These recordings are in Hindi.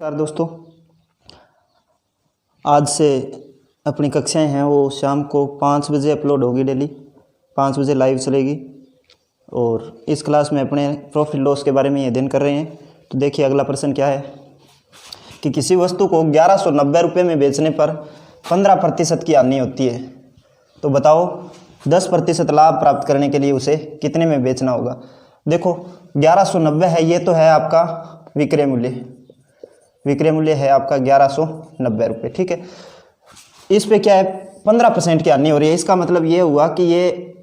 नमस्कार दोस्तों, आज से अपनी कक्षाएं हैं वो शाम को 5 बजे अपलोड होगी। डेली 5 बजे लाइव चलेगी और इस क्लास में अपने प्रॉफिट लॉस के बारे में अध्ययन कर रहे हैं। तो देखिए अगला प्रश्न क्या है कि किसी वस्तु को 1190 रुपये में बेचने पर 15% की हानि होती है, तो बताओ 10% लाभ प्राप्त करने के लिए उसे कितने में बेचना होगा। देखो 1190 है, ये तो है आपका विक्रय मूल्य। विक्रय मूल्य है आपका 1190 रुपये, ठीक है। इस पे क्या है 15% की हानि हो रही है। इसका मतलब ये हुआ कि ये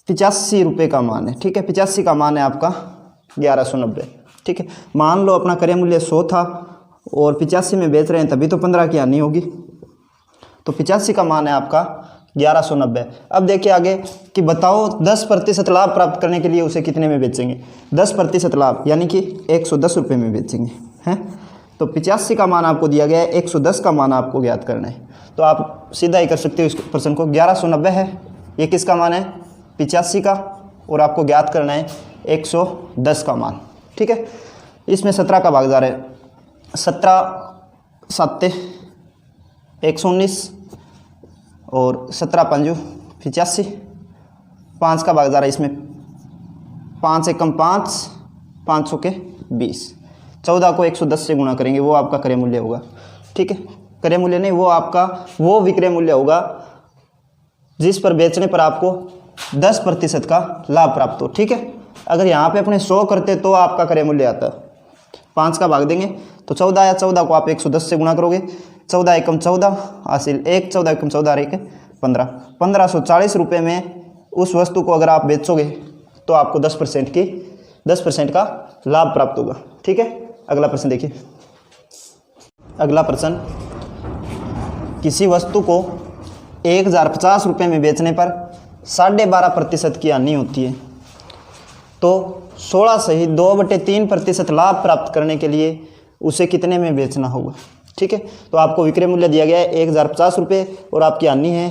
85 रुपये का मान है, ठीक है। 85 का मान है आपका 1190, ठीक है। मान लो अपना क्रय मूल्य 100 था और 85 में बेच रहे हैं, तभी तो 15 की हानि होगी। तो 85 का मान है आपका 1190। अब देखिए आगे कि बताओ 10% लाभ प्राप्त करने के लिए उसे कितने में बेचेंगे। 10% लाभ यानी कि 110 रुपये में बेचेंगे, हैं। तो 85 का मान आपको दिया गया है, 110 का मान आपको ज्ञात करना है। तो आप सीधा ही कर सकते हो इस प्रश्न को। 1190 है, ये किसका मान है 85 का, और आपको ज्ञात करना है 110 का मान, ठीक है। इसमें 17 का भागीदार है, 17 7 119 और 17 5 85, 5 का भागीदार है इसमें, 5 एकम 5, 5 के 20, 14 को 110 से गुणा करेंगे, वो आपका क्रय मूल्य होगा, ठीक है। क्रय मूल्य नहीं, वो आपका वो विक्रय मूल्य होगा जिस पर बेचने पर आपको 10% का लाभ प्राप्त हो, ठीक है। अगर यहाँ पे अपने 100 करते तो आपका क्रय मूल्य आता, 5 का भाग देंगे तो 14 आया, 14 को आप 110 से गुणा करोगे, 14 एकम 14 हासिल 1, 14 एकम 14 और 1 15, 1540 रुपये में उस वस्तु को अगर आप बेचोगे तो आपको 10% का लाभ प्राप्त होगा, ठीक है। अगला प्रश्न देखिए। अगला प्रश्न, किसी वस्तु को 1050 रुपये में बेचने पर 12.5% की हानि होती है, तो 16 सहित 2/3% लाभ प्राप्त करने के लिए उसे कितने में बेचना होगा, ठीक है। तो आपको विक्रय मूल्य दिया गया है 1050 रुपये और आपकी हानि है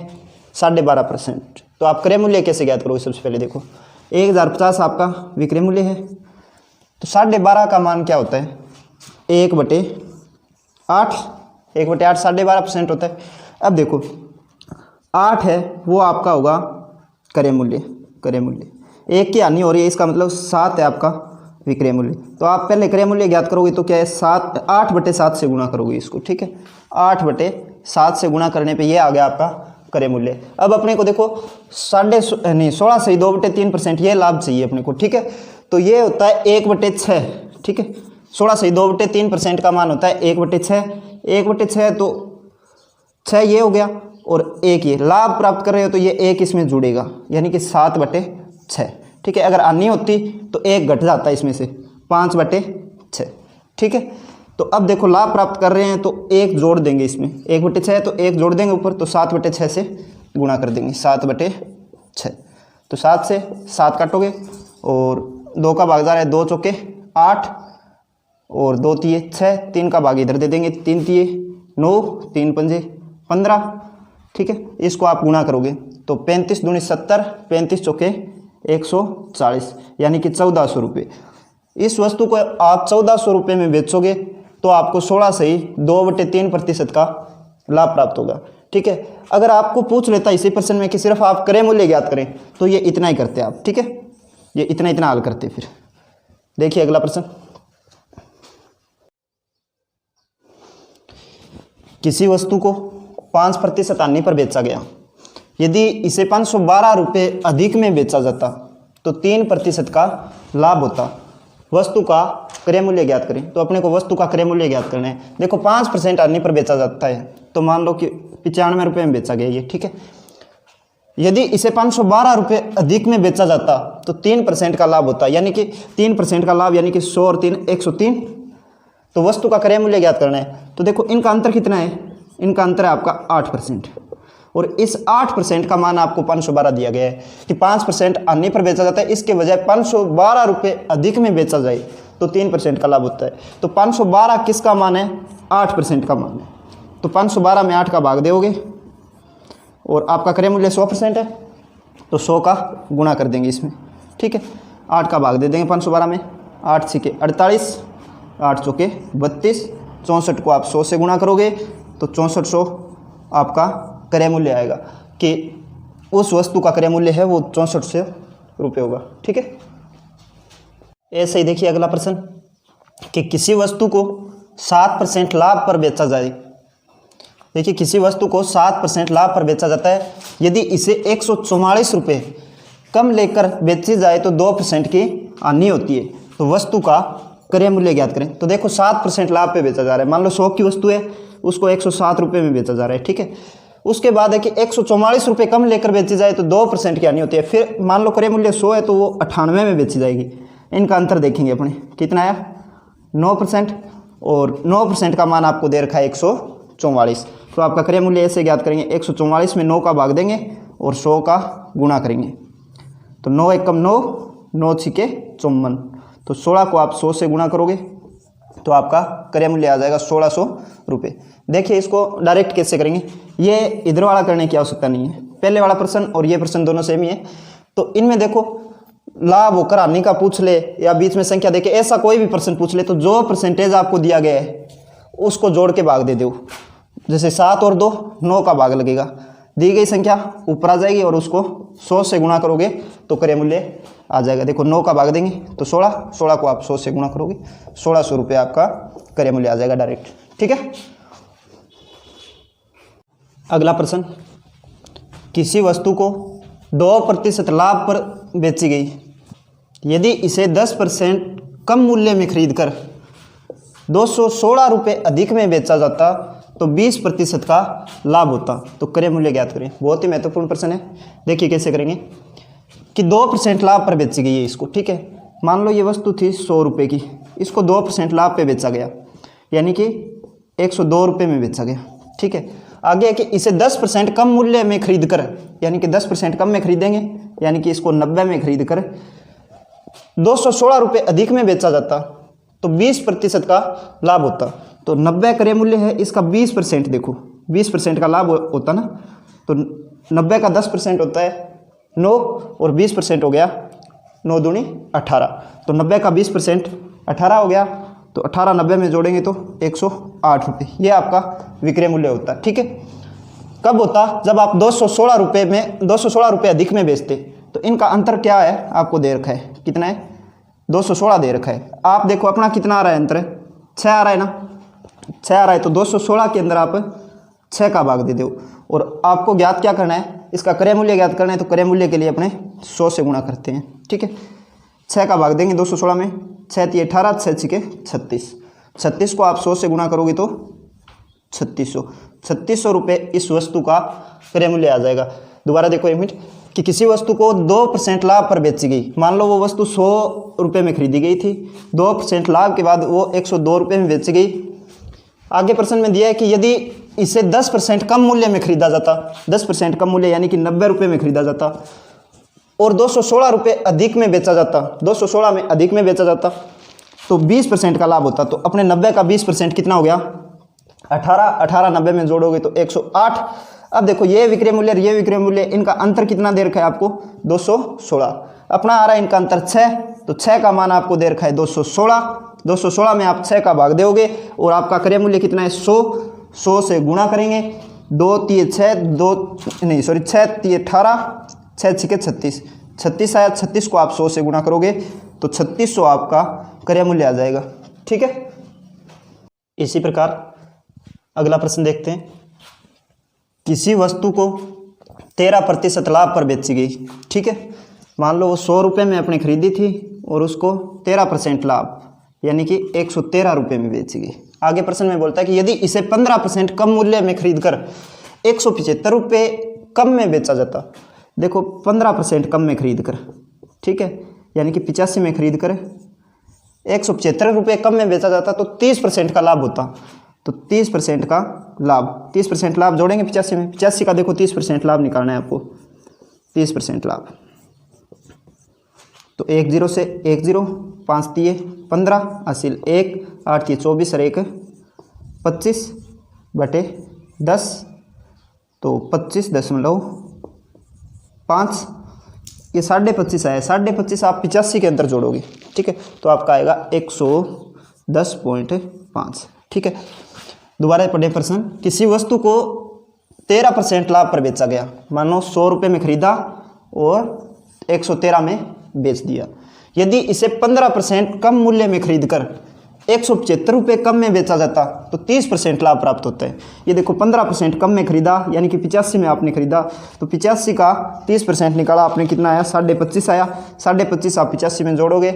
12.5%। तो आप क्रय मूल्य कैसे ज्ञात करोगे। सबसे पहले देखो 1050 आपका विक्रय मूल्य है, तो 12.5 का मान क्या होता है 1/8, 1/8 12.5% होता है। अब देखो 8 है वो आपका होगा क्रय मूल्य, 1 की हानि हो रही है, इसका मतलब 7 है आपका विक्रय मूल्य। तो आप पहले क्रय मूल्य ज्ञात करोगे तो क्या है 8/7 से गुणा करोगे इसको, ठीक है। 8/7 से गुणा करने पे ये आ गया आपका क्रय मूल्य। अब अपने को देखो 16 से 2/3% ये लाभ चाहिए अपने को, ठीक है। तो ये होता है 1/6, ठीक है। 16 से 2/3% का मान होता है 1/6, 1/6 तो 6 ये हो गया और 1 ये लाभ प्राप्त कर रहे हो तो ये 1 इसमें जुड़ेगा यानी कि 7/6, ठीक है। अगर हानि होती तो 1 घट जाता है इसमें से 5/6, ठीक है। तो अब देखो लाभ प्राप्त कर रहे हैं तो 1 जोड़ देंगे इसमें, 1/6 है तो 1 जोड़ देंगे ऊपर, तो 7/6 से गुणा कर देंगे, 7/6। तो 7 से 7 काटोगे और 2 का भागीदार है 2 चौके 8 और 2 तिये 6, 3 का भाग इधर दे देंगे, 3 तिये 9, 3 पंजे 15, ठीक है। इसको आप गुणा करोगे तो 35 दूनी 70, 35 चौके 140 यानी कि 1400 रुपये। इस वस्तु को आप 1400 रुपये में बेचोगे तो आपको 16 से ही 2/3% का लाभ प्राप्त होगा, ठीक है। अगर आपको पूछ लेता इसी प्रश्न में कि सिर्फ आप क्रय मूल्य ज्ञात करें तो ये इतना ही करते आप, ठीक है। ये इतना हल करते। फिर देखिए अगला प्रश्न, किसी वस्तु को 5% हानि पर बेचा गया, यदि इसे 512 रुपये अधिक में बेचा जाता तो 3% का लाभ होता। वस्तु का क्रय मूल्य ज्ञात करें। तो अपने को वस्तु का क्रय मूल्य ज्ञात करना है। देखो 5% हानि पर बेचा जाता है तो मान लो कि 95 रुपये में बेचा गया ये, ठीक है। यदि इसे 512 रुपये अधिक में बेचा जाता तो 3% का लाभ होता, यानी कि 3% का लाभ यानी कि 100 और 3 103। तो वस्तु का क्रय मूल्य ज्ञात करना है। तो देखो इनका अंतर कितना है, इनका अंतर है आपका 8%, और इस 8% का मान आपको 512 दिया गया है कि 5% हानि पर बेचा जाता है, इसके बजाय 512 रुपये अधिक में बेचा जाए तो 3% का लाभ होता है। तो 512 किसका मान है 8% का मान है। तो 512 में 8 का भाग दोगे और आपका क्रय मूल्य 100% है तो 100 का गुणा कर देंगे इसमें, ठीक है। 8 का भाग दे देंगे 512 में, 8 छिके 48 8 चौके 32, 64 को आप 100 से गुणा करोगे तो 6400 आपका क्रय मूल्य आएगा, कि उस वस्तु का क्रय मूल्य है वो 6400 रुपये होगा। ठीक है, ऐसे ही देखिए अगला प्रश्न, कि किसी वस्तु को 7% लाभ पर बेचा जाए। देखिए किसी वस्तु को 7% लाभ पर बेचा जाता है, यदि इसे 144 रुपये कम लेकर बेची जाए तो 2% की हानि होती है, तो वस्तु का क्रय मूल्य ज्ञात करें। तो देखो 7% लाभ पे बेचा जा रहा है, मान लो 100 की वस्तु है, उसको 107 रुपये में बेचा जा रहा है। ठीक है, उसके बाद है कि 144 रुपये कम लेकर बेची जाए तो 2% की हानि होती है। फिर मान लो क्रय मूल्य 100 है तो वो 98 में बेची जाएगी। इनका अंतर देखेंगे अपने, कितना आया 9%, और 9% का मान आपको दे रखा है 144। तो आपका क्रय मूल्य ऐसे ज्ञात करेंगे, 144 में 9 का भाग देंगे और 100 का गुणा करेंगे। तो 9 एकम 9, 9 छिके 54, तो 16 को आप 100 से गुणा करोगे तो आपका क्रय मूल्य आ जाएगा 1600 रुपये। देखिए इसको डायरेक्ट कैसे करेंगे, ये इधर वाला करने की आवश्यकता नहीं है, पहले वाला प्रश्न और ये प्रश्न दोनों सेम ही है। तो इनमें देखो लाभ होकर हानि का पूछ ले या बीच में संख्या देके ऐसा कोई भी प्रश्न पूछ ले, तो जो परसेंटेज आपको दिया गया है उसको जोड़ के भाग दे दो। जैसे 7 और 2, 9 का भाग लगेगा, दी गई संख्या ऊपर आ जाएगी और उसको 100 से गुणा करोगे तो क्रय मूल्य आ जाएगा। देखो 9 का भाग देंगे तो 16, 16 को आप 100 से गुणा करोगे, 1600 रुपये आपका क्रय मूल्य आ जाएगा डायरेक्ट। ठीक है, अगला प्रश्न, किसी वस्तु को 2% लाभ पर बेची गई, यदि इसे 10% कम मूल्य में खरीदकर 216 रुपये अधिक में बेचा जाता तो 20% का लाभ होता, तो क्रय मूल्य ज्ञात करें। बहुत ही महत्वपूर्ण प्रश्न है। देखिए कैसे करेंगे, कि 2% लाभ पर बेची गई है इसको। ठीक है, मान लो ये वस्तु थी 100 रुपये की, इसको 2% लाभ पे बेचा गया, यानी कि 102 रुपये में बेचा गया। ठीक है, आगे है कि इसे 10% कम मूल्य में खरीद कर, यानी कि 10% कम में खरीदेंगे, यानी कि इसको 90 में खरीद कर 216 रुपये अधिक में बेचा जाता तो 20% का लाभ होता। तो 90 क्रय मूल्य है, इसका 20% देखो, 20% का लाभ होता ना, तो 90 का 10% होता है 9 और 20% हो गया 9 दूनी 18, तो 90 का 20% 18 हो गया, तो 18 90 में जोड़ेंगे तो 108 रुपये, ये आपका विक्रय मूल्य होता है। ठीक है, कब होता, जब आप 216 रुपये में 216 रुपये अधिक में बेचते। तो इनका अंतर क्या है आपको दे रखा है, कितना है 216 दे रखा है। आप देखो अपना कितना आ रहा है अंतर, 6 आ रहा है ना, 6 आ रहा है, तो 216 के अंदर आप 6 का भाग दे दो। और आपको ज्ञात क्या करना है, इसका क्रय मूल्य ज्ञात करना है, तो क्रय मूल्य के लिए अपने 100 से गुणा करते हैं। ठीक है, 6 का भाग देंगे 216 में, 6 × 18, 6 × 6 = 36, 36 को आप 100 से गुणा करोगे तो 3600 रुपये इस वस्तु का क्रय मूल्य आ जाएगा। दोबारा देखो एक मिनट, कि किसी वस्तु को 2% लाभ पर बेची गई, मान लो वो वस्तु 100 रुपये में खरीदी गई थी, 2% लाभ के बाद वो 102 रुपये में बेची गई। आगे प्रश्न में दिया है कि यदि इसे 10% कम मूल्य में खरीदा जाता, 10% कम मूल्य यानी कि 90 रुपये में खरीदा जाता और 216 रुपये अधिक में बेचा जाता, 216 में अधिक में बेचा जाता तो 20% का लाभ होता। तो अपने 90 का 20% कितना हो गया 18, 18 90 में जोड़ोगे तो 108। अब देखो ये विक्रय मूल्य, ये विक्रय मूल्य, इनका अंतर कितना दे रखा है आपको 216, अपना आ रहा है इनका अंतर 6, तो 6 का मान आपको दे रखा है 216, 216 में आप 6 का भाग दोगे और आपका क्रय मूल्य कितना है 100, 100 से गुणा करेंगे, 2 × 6 2 नहीं सॉरी 6 × 18, 6 × 6 = 36, 36 आया, 36 को आप 100 से गुणा करोगे तो 3600 आपका क्रय मूल्य आ जाएगा। ठीक है, इसी प्रकार अगला प्रश्न देखते हैं, किसी वस्तु को 13% लाभ पर बेची गई। ठीक है, मान लो वो 100 रुपये में अपने खरीदी थी और उसको 13% लाभ यानी कि 113 रुपये में बेची गई। आगे प्रश्न में बोलता है कि यदि इसे 15% कम मूल्य में खरीदकर 175 रुपये कम में बेचा जाता। देखो 15% कम में खरीद कर, ठीक है, यानी कि 85 में खरीद कर 175 रुपये कम में बेचा जाता तो 30% का लाभ होता। तो 30% का लाभ, 30% लाभ जोड़ेंगे 85 में, 85 का देखो 30% लाभ निकालना है आपको, 30% लाभ तो 1 0 से 1 0, 5 × 3 15, हासिल 1, 8 × 24 और 1 25/10, तो 25.5, ये 25.5 आया, 25.5 आप 85 के अंदर जोड़ोगे। ठीक है, तो आपका आएगा 113 10.5। ठीक है, दोबारा पढ़े प्रश्न। किसी वस्तु को 13% लाभ पर बेचा गया। मान लो 100 रुपये में खरीदा और 113 में बेच दिया। यदि इसे 15% कम मूल्य में खरीदकर 175 रुपये कम में बेचा जाता तो 30% लाभ प्राप्त होता है। ये देखो 15% कम में खरीदा, यानी कि 85 में आपने खरीदा, तो 85 का 30% निकाला आपने, कितना आया? 25.5 आया। 25.5 आप 85 में जोड़ोगे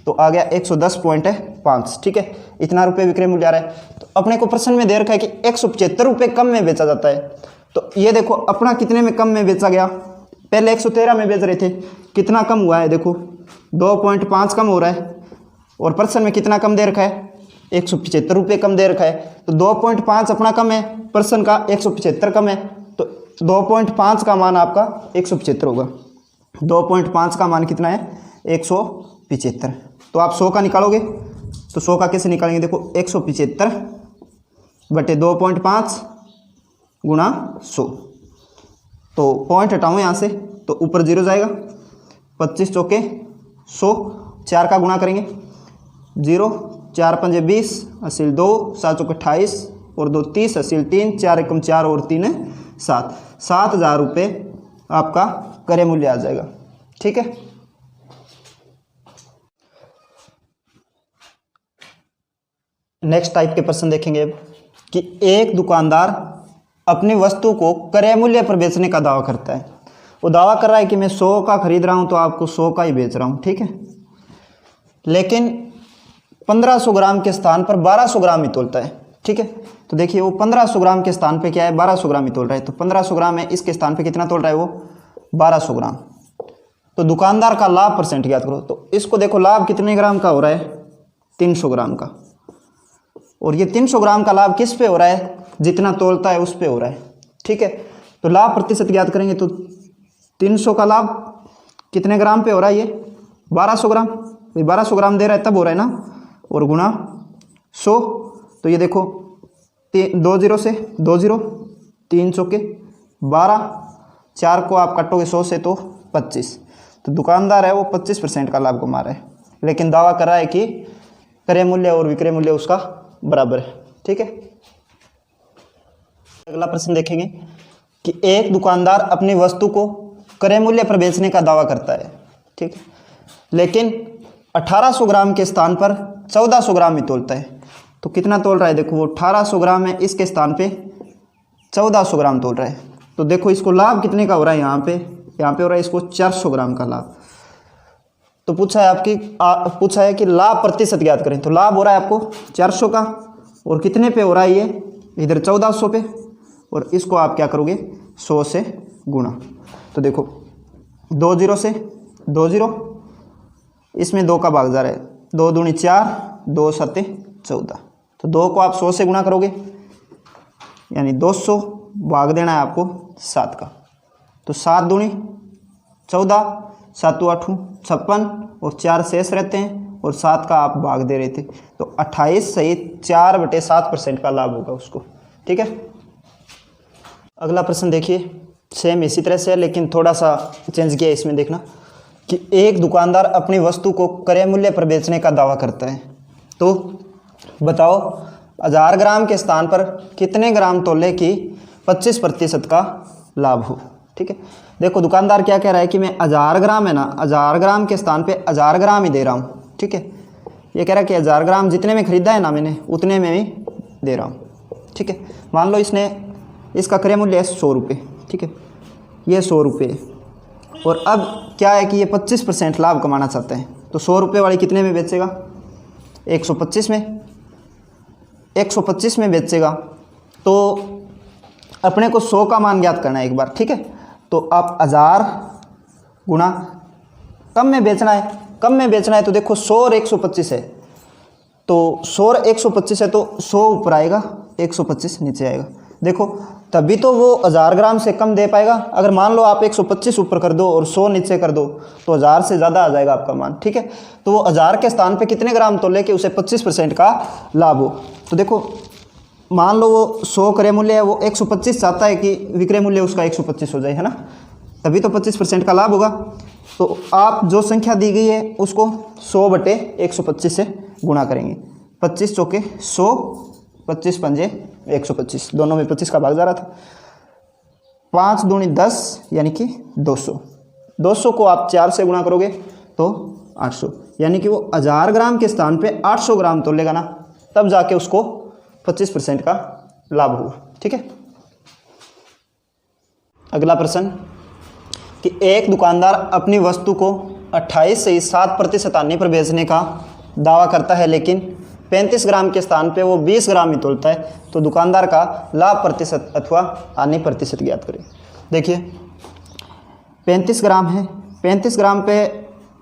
तो आ गया 110.5। ठीक है, इतना रुपये विक्रय मूल्य आ रहा है। तो अपने को प्रश्न में दे रखा है कि 175 रुपये कम में बेचा जाता है। तो ये देखो अपना कितने में कम में बेचा गया? पहले 113 में बेच रहे थे, कितना कम हुआ है? देखो 2.5 कम हो रहा है। और प्रश्न में कितना कम दे रखा है? 175 रुपये कम दे रखा है। तो 2.5 अपना कम है, प्रश्न का 175 कम है, तो 2.5 का मान आपका 175 होगा। 2.5 का मान कितना है? 175। तो आप 100 का निकालोगे तो 100 का कैसे निकालेंगे? देखो 175 बटे 2.5 गुणा 100। तो पॉइंट हटाओ यहाँ से तो ऊपर 0 जाएगा। 25 चौके 100, 4 का गुणा करेंगे 0, 4 पंजे 20, असील 2, 7 चौके 28 और 2 30, असील 3, 4 एकम 4 और 3 7। 7,000 रुपये आपका क्रय मूल्य आ जाएगा। ठीक है, नेक्स्ट टाइप के प्रश्न देखेंगे अब कि एक दुकानदार अपनी वस्तु को क्रय मूल्य पर बेचने का दावा करता है। वो दावा कर रहा है कि मैं 100 का खरीद रहा हूं तो आपको 100 का ही बेच रहा हूं। ठीक है, लेकिन 1500 ग्राम के स्थान पर 1200 ग्राम ही तोलता है। ठीक है, तो देखिए वो 1500 ग्राम के स्थान पे क्या है? 1200 ग्राम ही तोल रहा है। तो 1500 ग्राम है, इसके स्थान पे कितना तोल रहा है वो? 1200 ग्राम। तो दुकानदार का लाभ परसेंट ज्ञात करो। तो इसको देखो लाभ कितने ग्राम का हो रहा है? 300 ग्राम का। और ये 300 ग्राम का लाभ किस पे हो रहा है? जितना तोलता है उस पे हो रहा है। ठीक है, तो लाभ प्रतिशत ज्ञात करेंगे तो 300 का लाभ कितने ग्राम पे हो रहा है? ये 1200 ग्राम। 1200 ग्राम दे रहा है तब हो रहा है ना, और गुणा 100। तो ये देखो 2 0 से 2 0, 3 चौके 12, 4 को आप काटोगे 100 से तो 25। तो दुकानदार है वो 25% का लाभ कमा रहा है, लेकिन दावा कर रहा है कि क्रय मूल्य और विक्रय मूल्य उसका बराबर है। ठीक है, अगला प्रश्न देखेंगे कि एक दुकानदार अपनी वस्तु को क्रय मूल्य पर बेचने का दावा करता है। ठीक है, लेकिन 1800 ग्राम के स्थान पर 1400 ग्राम ही तोलता है। तो कितना तोल रहा है? देखो वो 1800 ग्राम है, इसके स्थान पे 1400 ग्राम तोल रहा है। तो देखो इसको लाभ कितने का हो रहा है? यहाँ पे हो रहा है इसको 400 ग्राम का लाभ। तो पूछा है कि लाभ प्रतिशत ज्ञात करें। तो लाभ हो रहा है आपको 400 का, और कितने पे हो रहा है? ये इधर 1400 पे, और इसको आप क्या करोगे? 100 से गुणा। तो देखो 2 0 से 2 0, इसमें 2 का भाग जा रहा है, 2 दूनी 4, 2 7 14। तो 2 को आप 100 से गुणा करोगे, यानी 200, भाग देना है आपको 7 का। तो 7 दूनी 14, 7 8 56, और 4 शेष रहते हैं, और 7 का आप भाग दे रहे थे। तो 28 सहित 4/7% का लाभ होगा उसको। ठीक है, अगला प्रश्न देखिए, सेम इसी तरह से है लेकिन थोड़ा सा चेंज किया इसमें। देखना कि एक दुकानदार अपनी वस्तु को क्रय मूल्य पर बेचने का दावा करता है। तो बताओ 1000 ग्राम के स्थान पर कितने ग्राम तोले की 25% का लाभ हो। ठीक है, देखो दुकानदार क्या कह रहा है कि मैं 1000 ग्राम है ना, 1000 ग्राम के स्थान पे 1000 ग्राम ही दे रहा हूँ। ठीक है, ये कह रहा है कि 1000 ग्राम जितने में खरीदा है ना मैंने, उतने में ही दे रहा हूँ। ठीक है, मान लो इसका क्रय मूल्य है 100 रुपये। ठीक है, ये 100 रुपये, और अब क्या है कि ये 25% लाभ कमाना चाहते हैं। तो 100 रुपये वाली कितने में बेचेगा? 125 में। 125 में बेचेगा। तो अपने को 100 का मान ज्ञात करना है एक बार। ठीक है, तो आप 1000 गुणा कम में बेचना है। कम में बेचना है तो देखो 100 और 125 है, तो 100 और 125 है तो 100 ऊपर आएगा, 125 नीचे आएगा। देखो तभी तो वो 1000 ग्राम से कम दे पाएगा। अगर मान लो आप 125 ऊपर कर दो और 100 नीचे कर दो तो 1000 से ज़्यादा आ जाएगा आपका मान। ठीक है, तो वो 1000 के स्थान पे कितने ग्राम तोले कि उसे 25% का लाभ हो। तो देखो मान लो वो 100 क्रय मूल्य है, वो 125 चाहता है कि विक्रय मूल्य उसका 125 हो जाए, है ना, तभी तो 25% का लाभ होगा। तो आप जो संख्या दी गई है उसको 100/125 से गुणा करेंगे। 25 चौके 100, 25 पंजे 125, दोनों में 25 का भाग जा रहा था। 5 दूनी 10 यानी कि 200, 200 को आप 4 से गुणा करोगे तो 800, यानी कि वो 1000 ग्राम के स्थान पे 800 ग्राम तोलेगा ना, तब जाके उसको 25% का लाभ होगा। ठीक है। अगला प्रश्न कि एक दुकानदार अपनी वस्तु को 28 से 7% आने पर बेचने का दावा करता है, लेकिन 35 ग्राम के स्थान पे वो 20 ग्राम ही तोलता है, तो दुकानदार का लाभ प्रतिशत अथवा हानि प्रतिशत ज्ञात करें। देखिए 35 ग्राम है, 35 ग्राम पे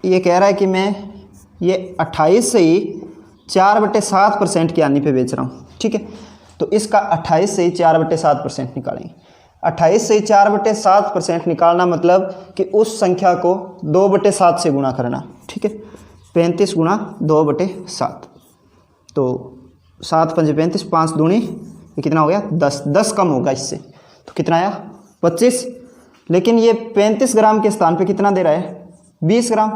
ये कह रहा है कि मैं ये 28 से ही 4/7% की हानि पे बेच रहा हूँ। ठीक है, तो इसका 28 से ही 4/7% निकालेंगे। 28 से 4/7% निकालना मतलब कि उस संख्या को 2/7 से गुणा करना। ठीक है, 35 गुणा 2/7, तो 7 पंजे 35, 5 दूनी ये कितना हो गया 10, 10 कम होगा इससे, तो कितना आया 25। लेकिन ये 35 ग्राम के स्थान पे कितना दे रहा है 20 ग्राम।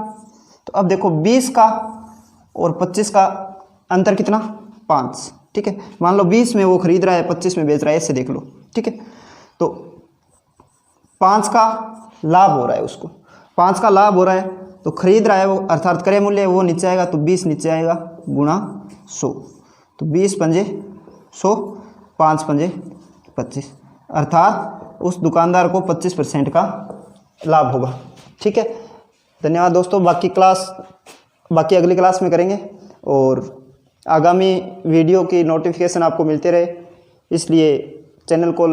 तो अब देखो 20 का और 25 का अंतर कितना 5। ठीक है, मान लो 20 में वो खरीद रहा है, 25 में बेच रहा है, ऐसे देख लो। ठीक है, तो 5 का लाभ हो रहा है, उसको 5 का लाभ हो रहा है, तो खरीद रहा है वो, अर्थात क्रय मूल्य वो नीचे आएगा, तो 20 नीचे आएगा गुणा 100, तो 20 पंजे 100, 5 पंजे 25, अर्थात उस दुकानदार को 25% का लाभ होगा। ठीक है, धन्यवाद दोस्तों। बाकी अगली क्लास में करेंगे, और आगामी वीडियो की नोटिफिकेशन आपको मिलते रहे, इसलिए चैनल को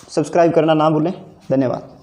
सब्सक्राइब करना ना भूलें। धन्यवाद।